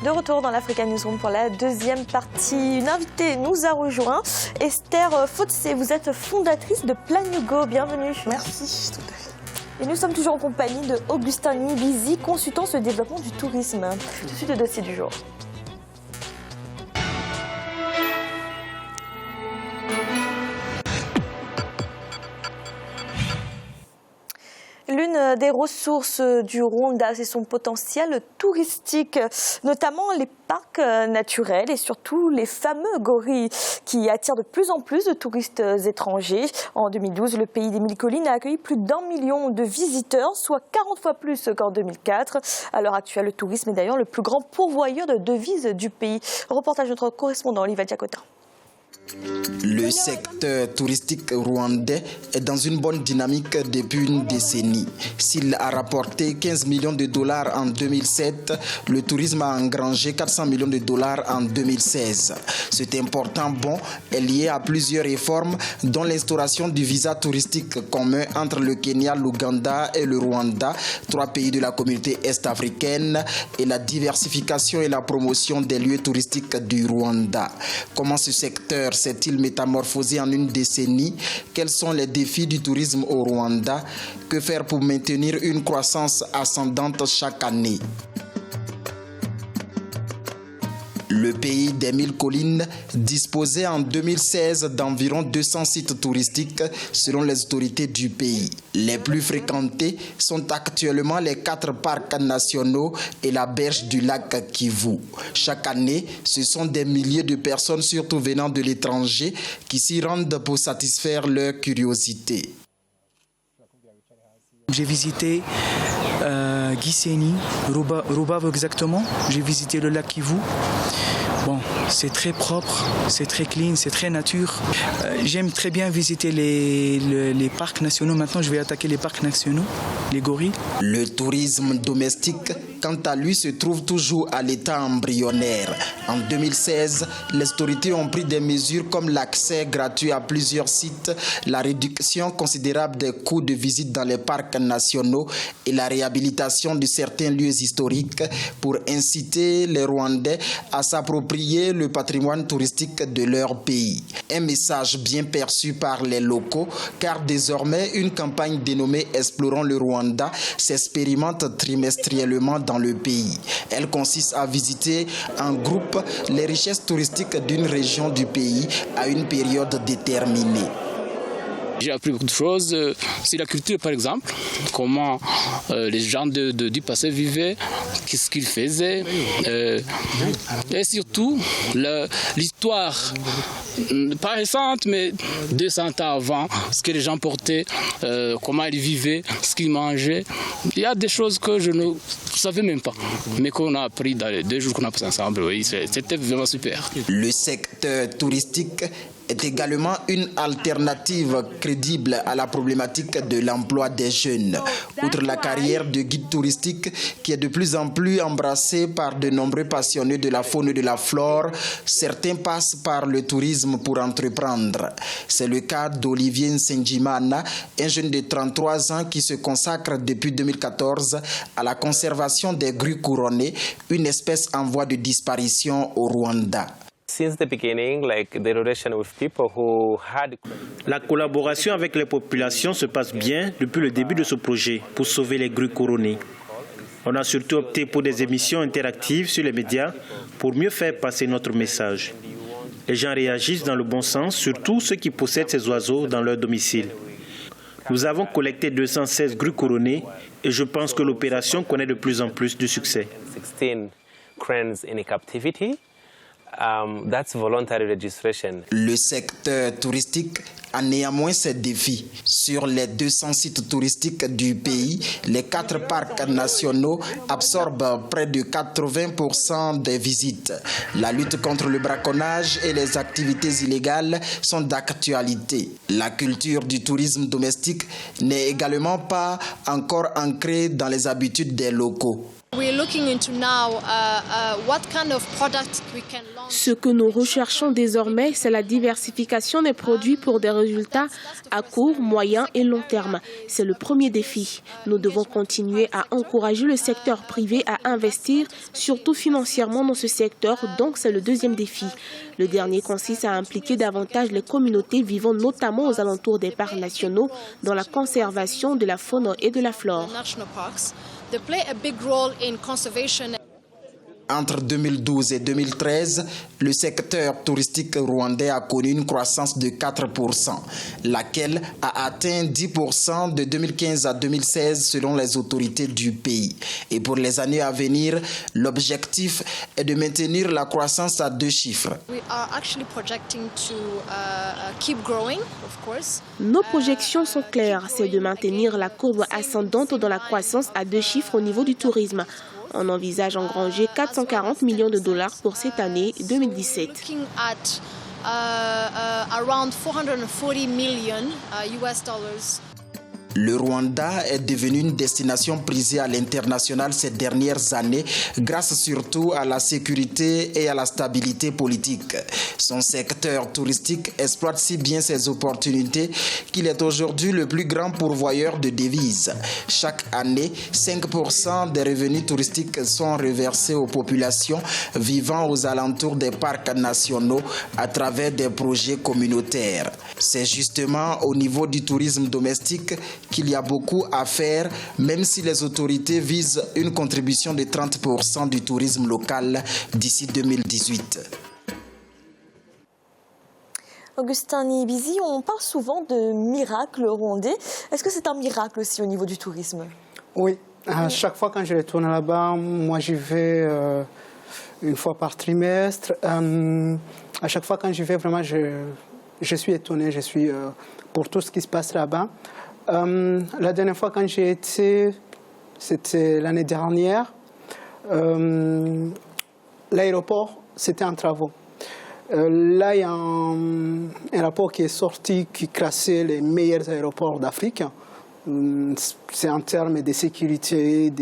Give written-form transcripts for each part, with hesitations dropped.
De retour dans l'Africa Newsroom pour la deuxième partie. Une invitée nous a rejoint, Esther Fotse. Vous êtes fondatrice de Plan You Go. Bienvenue. Merci, tout à fait. Et nous sommes toujours en compagnie de Augustin Nibizi, consultant sur le développement du tourisme. Tout de suite, le dossier du jour. L'une des ressources du Rwanda, c'est son potentiel touristique, notamment les parcs naturels et surtout les fameux gorilles qui attirent de plus en plus de touristes étrangers. En 2012, le pays des Mille Collines a accueilli plus d'1 million de visiteurs, soit 40 fois plus qu'en 2004. À l'heure actuelle, le tourisme est d'ailleurs le plus grand pourvoyeur de devises du pays. Reportage de notre correspondant Oliva Diakota. Le secteur touristique rwandais est dans une bonne dynamique depuis une décennie. S'il a rapporté 15 millions de dollars en 2007, le tourisme a engrangé 400 millions de dollars en 2016. Cet important bond est lié à plusieurs réformes, dont l'instauration du visa touristique commun entre le Kenya, l'Ouganda et le Rwanda, 3 pays de la communauté est-africaine, et la diversification et la promotion des lieux touristiques du Rwanda. Comment ce secteur s'est-il métamorphosé en une décennie? Quels sont les défis du tourisme au Rwanda? Que faire pour maintenir une croissance ascendante chaque année? Le pays des Mille Collines disposait en 2016 d'environ 200 sites touristiques selon les autorités du pays. Les plus fréquentés sont actuellement les 4 parcs nationaux et la berge du lac Kivu. Chaque année, ce sont des milliers de personnes, surtout venant de l'étranger, qui s'y rendent pour satisfaire leur curiosité. J'ai visité Gisenyi, Rubavu exactement. J'ai visité le lac Kivu. Bon, c'est très propre, c'est très clean, c'est très nature. J'aime très bien visiter les parcs nationaux. Maintenant, je vais attaquer les parcs nationaux, les gorilles. Le tourisme domestique, quant à lui, se trouve toujours à l'état embryonnaire. En 2016, les autorités ont pris des mesures comme l'accès gratuit à plusieurs sites, la réduction considérable des coûts de visite dans les parcs nationaux et la réhabilitation de certains lieux historiques pour inciter les Rwandais à s'approprier le patrimoine touristique de leur pays. Un message bien perçu par les locaux, car désormais une campagne dénommée Explorons le Rwanda s'expérimente trimestriellement dans le pays. Elle consiste à visiter en groupe les richesses touristiques d'une région du pays à une période déterminée. J'ai appris beaucoup de choses sur la culture, par exemple, comment les gens du passé vivaient, qu'est-ce qu'ils faisaient, et surtout l'histoire, pas récente, mais 200 ans avant, ce que les gens portaient, comment ils vivaient, ce qu'ils mangeaient. Il y a des choses que je ne savais même pas, mais qu'on a appris dans les 2 jours qu'on a passé ensemble. Oui, c'était vraiment super. Le secteur touristique est également une alternative crédible à la problématique de l'emploi des jeunes. Outre la carrière de guide touristique qui est de plus en plus embrassée par de nombreux passionnés de la faune et de la flore, certains passent par le tourisme pour entreprendre. C'est le cas d'Olivier Nsenjimana, un jeune de 33 ans qui se consacre depuis 2014 à la conservation des grues couronnées, une espèce en voie de disparition au Rwanda. La collaboration avec les populations se passe bien depuis le début de ce projet pour sauver les grues couronnées. On a surtout opté pour des émissions interactives sur les médias pour mieux faire passer notre message. Les gens réagissent dans le bon sens, surtout ceux qui possèdent ces oiseaux dans leur domicile. Nous avons collecté 216 grues couronnées et je pense que l'opération connaît de plus en plus de succès. Le secteur touristique a néanmoins ses défis. Sur les 200 sites touristiques du pays, les 4 parcs nationaux absorbent près de 80% des visites. La lutte contre le braconnage et les activités illégales sont d'actualité. La culture du tourisme domestique n'est également pas encore ancrée dans les habitudes des locaux. We Ce que nous recherchons désormais, c'est la diversification des produits pour des résultats à court, moyen et long terme. C'est le premier défi. Nous devons continuer à encourager le secteur privé à investir, surtout financièrement dans ce secteur, donc c'est le deuxième défi. Le dernier consiste à impliquer davantage les communautés vivant notamment aux alentours des parcs nationaux dans la conservation de la faune et de la flore. Entre 2012 et 2013, le secteur touristique rwandais a connu une croissance de 4%, laquelle a atteint 10% de 2015 à 2016 selon les autorités du pays. Et pour les années à venir, l'objectif est de maintenir la croissance à 2 chiffres. Nos projections sont claires, c'est de maintenir la courbe ascendante dans la croissance à 2 chiffres au niveau du tourisme. On envisage engranger 440 millions de dollars pour cette année 2017. Le Rwanda est devenu une destination prisée à l'international ces dernières années grâce surtout à la sécurité et à la stabilité politique. Son secteur touristique exploite si bien ses opportunités qu'il est aujourd'hui le plus grand pourvoyeur de devises. Chaque année, 5% des revenus touristiques sont reversés aux populations vivant aux alentours des parcs nationaux à travers des projets communautaires. C'est justement au niveau du tourisme domestique qu'il y a beaucoup à faire, même si les autorités visent une contribution de 30% du tourisme local d'ici 2018. Augustin Niyibizi, on parle souvent de miracle rwandais. Est-ce que c'est un miracle aussi au niveau du tourisme? Oui, à chaque fois quand je retourne là-bas, moi j'y vais une fois par trimestre. À chaque fois quand j'y vais, vraiment, je suis étonné, pour tout ce qui se passe là-bas. La dernière fois quand j'ai été, c'était l'année dernière, l'aéroport, c'était en travaux. Là, il y a un rapport qui est sorti qui classait les meilleurs aéroports d'Afrique. C'est en termes de sécurité,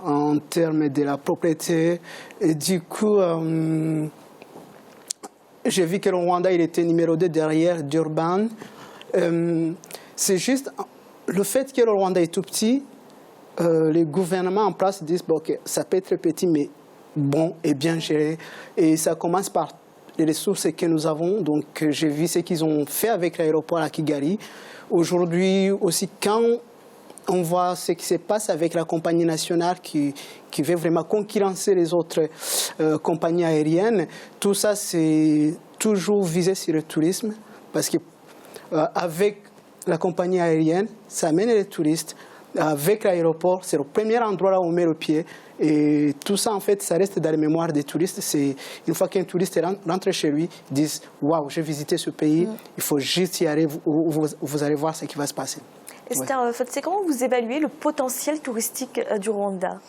en termes de la propriété. Et du coup, j'ai vu que le Rwanda il était numéro 2 derrière Durban. C'est juste le fait que le Rwanda est tout petit, les gouvernements en place disent bon, okay, ça peut être petit, mais bon et bien géré. Et ça commence par les ressources que nous avons. Donc j'ai vu ce qu'ils ont fait avec l'aéroport à Kigali. Aujourd'hui aussi, quand on voit ce qui se passe avec la compagnie nationale qui veut vraiment concurrencer les autres compagnies aériennes, tout ça c'est toujours visé sur le tourisme parce que avec la compagnie aérienne, ça amène les touristes. Avec l'aéroport, c'est le premier endroit là où on met le pied. Et tout ça, en fait, ça reste dans les mémoires des touristes. C'est une fois qu'un touriste rentre chez lui, ils disent « Waouh, j'ai visité ce pays, il faut juste y aller, vous allez voir ce qui va se passer. » Esther Fotsé, comment vous évaluez le potentiel touristique du Rwanda?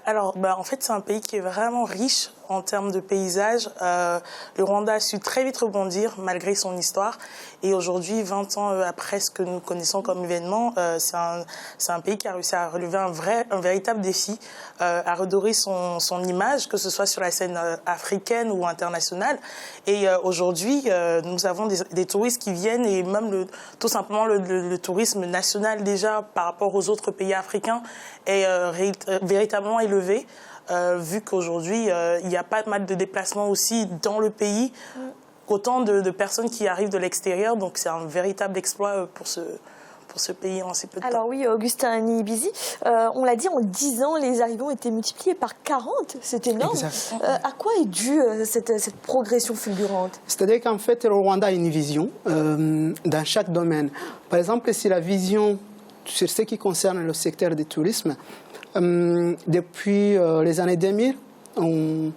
Alors, en fait, c'est un pays qui est vraiment riche en termes de paysages. Le Rwanda a su très vite rebondir malgré son histoire. Et aujourd'hui, 20 ans après ce que nous connaissons comme événement, c'est un pays qui a réussi à relever un véritable défi, à redorer son image, que ce soit sur la scène africaine ou internationale. Et aujourd'hui, nous avons des touristes qui viennent et même tout simplement le tourisme national déjà par rapport aux autres pays africains est véritablement élevé. Vu qu'aujourd'hui, il y a pas mal de déplacements aussi dans le pays, autant de personnes qui arrivent de l'extérieur. Donc, c'est un véritable exploit pour ce pays en si peu de temps. Alors oui, Augustin Niyibizi, on l'a dit, en 10 ans, les arrivées ont été multipliées par 40. C'est énorme. À quoi est due cette progression fulgurante? C'est-à-dire qu'en fait, le Rwanda a une vision dans chaque domaine. Par exemple, si la vision sur ce qui concerne le secteur du tourisme, depuis les années 2000, on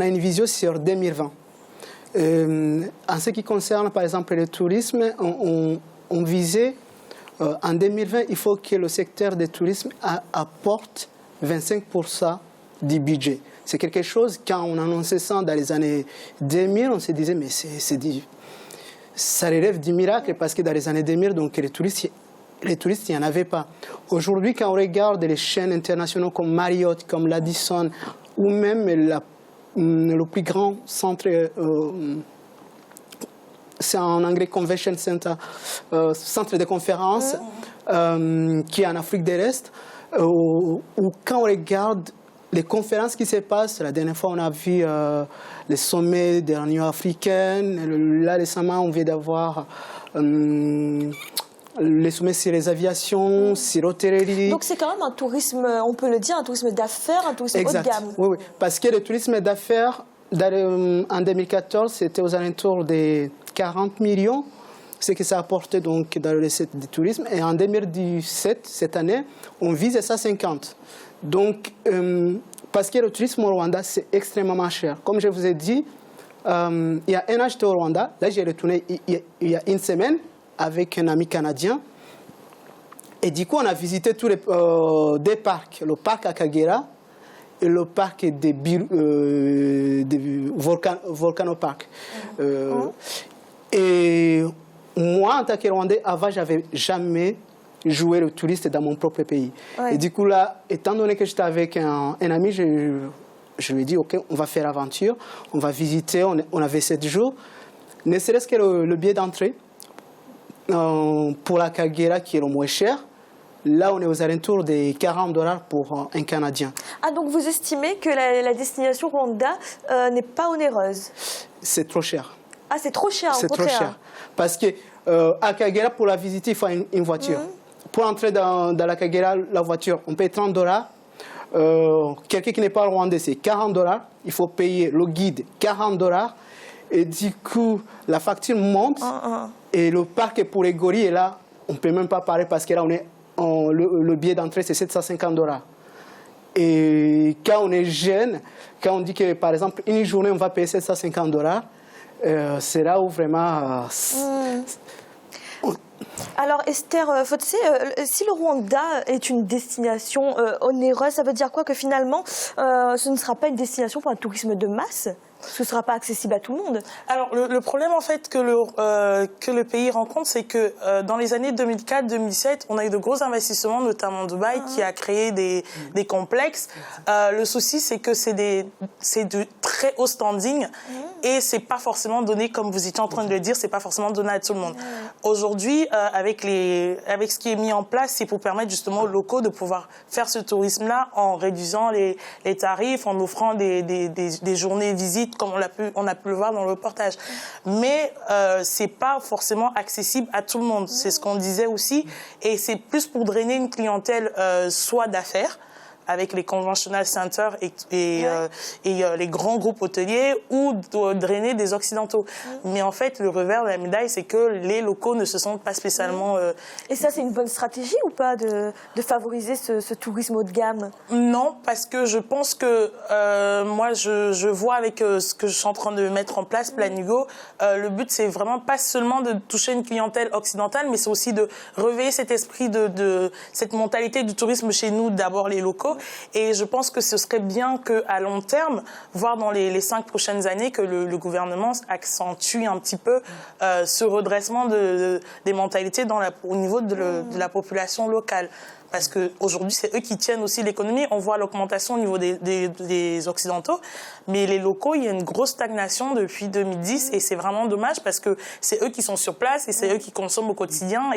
a une vision sur 2020. En ce qui concerne, par exemple, le tourisme, on visait, en 2020, il faut que le secteur du tourisme apporte 25% du budget. C'est quelque chose, quand on annonçait ça dans les années 2000, on se disait, mais ça relève du miracle, parce que dans les années 2000, donc, les touristes les touristes, il n'y en avait pas. Aujourd'hui, quand on regarde les chaînes internationales comme Marriott, comme l'Addison, ou même le plus grand centre, c'est en anglais Convention Center, centre de conférence, qui est en Afrique de l'Est, où quand on regarde les conférences qui se passent, la dernière fois on a vu les sommets de l'Union africaine, là récemment on vient d'avoir les sommets sur les aviations, sur l'hôtellerie. Donc c'est quand même un tourisme, on peut le dire, un tourisme d'affaires, un tourisme haut de gamme. Oui, parce que le tourisme d'affaires, en 2014, c'était aux alentours de 40 millions, ce que ça a apporté donc dans le recette du tourisme. Et en 2017, cette année, on vise 150. Donc, parce que le tourisme au Rwanda, c'est extrêmement cher. Comme je vous ai dit, il y a un an, j'étais au Rwanda. Là, j'ai retourné il y a une semaine avec un ami canadien. Et du coup, on a visité tous les deux parcs. Le parc Akagera et le parc des Volcanopark. Et moi, en tant que Rwandais, avant, je n'avais jamais joué le touriste dans mon propre pays. Ouais. Et du coup, là, étant donné que j'étais avec un ami, je lui ai dit, OK, on va faire l'aventure, on va visiter, on avait 7 jours. Ne serait-ce que le billet d'entrée pour la Kagera, qui est le moins cher. Là, on est aux alentours des $40 pour un Canadien. Ah, donc vous estimez que la destination Rwanda n'est pas onéreuse? C'est trop cher. Ah, c'est trop cher, c'est trop cher. Parce que à Kagera, pour la visiter, il faut une voiture. Pour entrer dans la Kagera, la voiture, on paye $30. Quelqu'un qui n'est pas rwandais, c'est $40. Il faut payer le guide $40. Et du coup, la facture monte. Et le parc pour les gorilles, et là, on ne peut même pas parler parce que là, le billet d'entrée, c'est $750. Et quand on est jeune, quand on dit que, par exemple, une journée, on va payer $750, c'est là où vraiment... Alors Esther Fotsé, si le Rwanda est une destination onéreuse, ça veut dire quoi? Que finalement, ce ne sera pas une destination pour un tourisme de masse? Ce ne sera pas accessible à tout le monde. Alors le problème en fait que le pays rencontre, c'est que dans les années 2004-2007, on a eu de gros investissements, notamment Dubaï, qui a créé des complexes. Le souci, c'est que c'est de très haut standing et c'est pas forcément donné, comme vous étiez en train de le dire, c'est pas forcément donné à tout le monde. Aujourd'hui, avec ce qui est mis en place, c'est pour permettre justement aux locaux de pouvoir faire ce tourisme-là en réduisant les tarifs, en offrant des journées visites, comme on a pu le voir dans le reportage. Mais c'est pas forcément accessible à tout le monde. C'est ce qu'on disait aussi. Et c'est plus pour drainer une clientèle soit d'affaires, avec les conventional centers et les grands groupes hôteliers, ou de drainer des occidentaux. Mais en fait, le revers de la médaille, c'est que les locaux ne se sentent pas spécialement... Et ça, c'est une bonne stratégie ou pas de favoriser ce tourisme haut de gamme? Non, parce que je pense que moi, je vois avec ce que je suis en train de mettre en place, Planigo, le but, c'est vraiment pas seulement de toucher une clientèle occidentale, mais c'est aussi de réveiller cet esprit de cette mentalité du tourisme chez nous, d'abord les locaux. Et je pense que ce serait bien qu'à long terme, voire dans les 5 prochaines années, que le gouvernement accentue un petit peu ce redressement des mentalités au niveau de la population locale. Parce qu'aujourd'hui, c'est eux qui tiennent aussi l'économie. On voit l'augmentation au niveau des Occidentaux. Mais les locaux, il y a une grosse stagnation depuis 2010. Et c'est vraiment dommage parce que c'est eux qui sont sur place et c'est eux qui consomment au quotidien.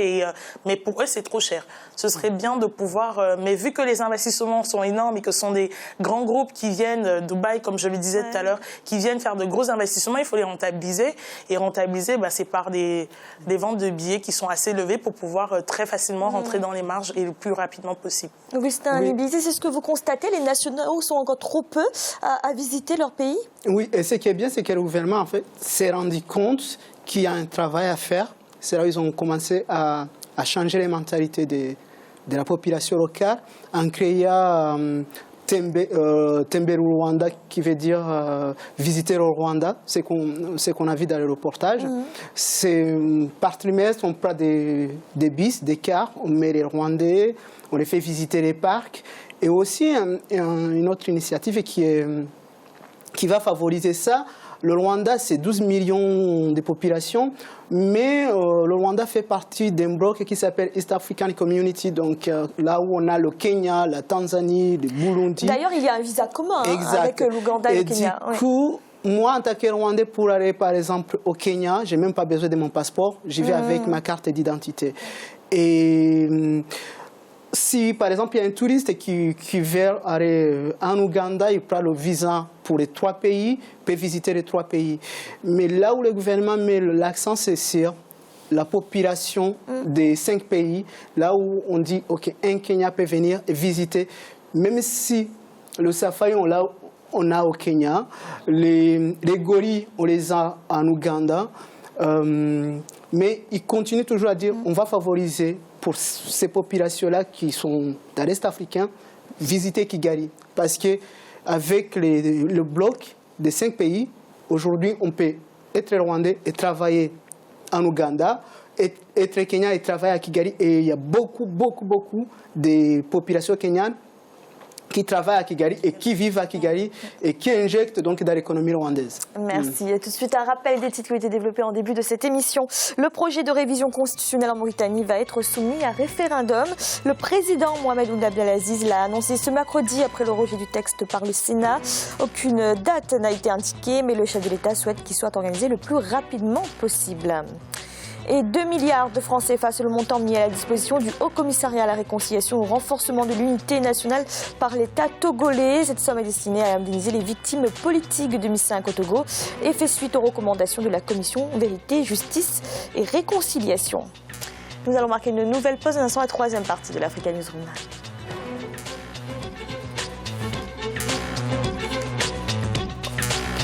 Mais pour eux, c'est trop cher. Ce serait bien de pouvoir... mais vu que les investissements sont énormes et que ce sont des grands groupes qui viennent, Dubaï, comme je le disais tout à l'heure, qui viennent faire de gros investissements, il faut les rentabiliser. Et rentabiliser, c'est par des ventes de billets qui sont assez élevées pour pouvoir très facilement rentrer dans les marges et le plus rapidement possible. Augustin Nibizi, c'est ce que vous constatez, les nationaux sont encore trop peu à visiter leur pays? Oui, et ce qui est bien, c'est que le gouvernement en fait, s'est rendu compte qu'il y a un travail à faire. C'est là où ils ont commencé à changer les mentalités de la population locale en créant Temberu Rwanda, qui veut dire visiter le Rwanda, c'est qu'on a vu dans le reportage. C'est par trimestre, on prend des bus, des cars, on met les Rwandais, on les fait visiter les parcs. Et aussi une autre initiative qui va favoriser ça, Le Rwanda, c'est 12 millions de population, mais le Rwanda fait partie d'un bloc qui s'appelle East African Community, donc là où on a le Kenya, la Tanzanie, le Burundi. D'ailleurs, il y a un visa commun avec l'Ouganda et le Kenya. Du coup, moi, en tant que Rwandais, pour aller par exemple au Kenya, je n'ai même pas besoin de mon passeport, j'y vais avec ma carte d'identité. Et si, par exemple, il y a un touriste qui veut aller en Ouganda, il prend le visa pour les 3 pays, peut visiter les 3 pays. Mais là où le gouvernement met l'accent, c'est sur la population des 5 pays, là où on dit, OK, un Kenya peut venir et visiter, même si le safari, on a au Kenya, les gorilles, on les a en Ouganda, mais ils continuent toujours à dire, on va favoriser pour ces populations-là qui sont dans l'Est africain, visiter Kigali. Parce qu'avec le bloc des 5 pays, aujourd'hui, on peut être rwandais et travailler en Ouganda, être kenyan et travailler à Kigali. Et il y a beaucoup de populations kenyanes qui travaillent à Kigali et qui vivent à Kigali et qui injectent donc dans l'économie rwandaise. Merci. Et tout de suite, un rappel des titres qui ont été développés en début de cette émission. Le projet de révision constitutionnelle en Mauritanie va être soumis à référendum. Le président Mohamed Ould Abdelaziz l'a annoncé ce mercredi après le rejet du texte par le Sénat. Aucune date n'a été indiquée, mais le chef de l'État souhaite qu'il soit organisé le plus rapidement possible. Et 2 milliards de francs CFA, c'est le montant mis à la disposition du Haut Commissariat à la réconciliation et au renforcement de l'unité nationale par l'État togolais. Cette somme est destinée à indemniser les victimes politiques de MI5 au Togo et fait suite aux recommandations de la Commission Vérité, Justice et Réconciliation. Nous allons marquer une nouvelle pause. Un instant, la 3e partie de l'Africa Newsroom.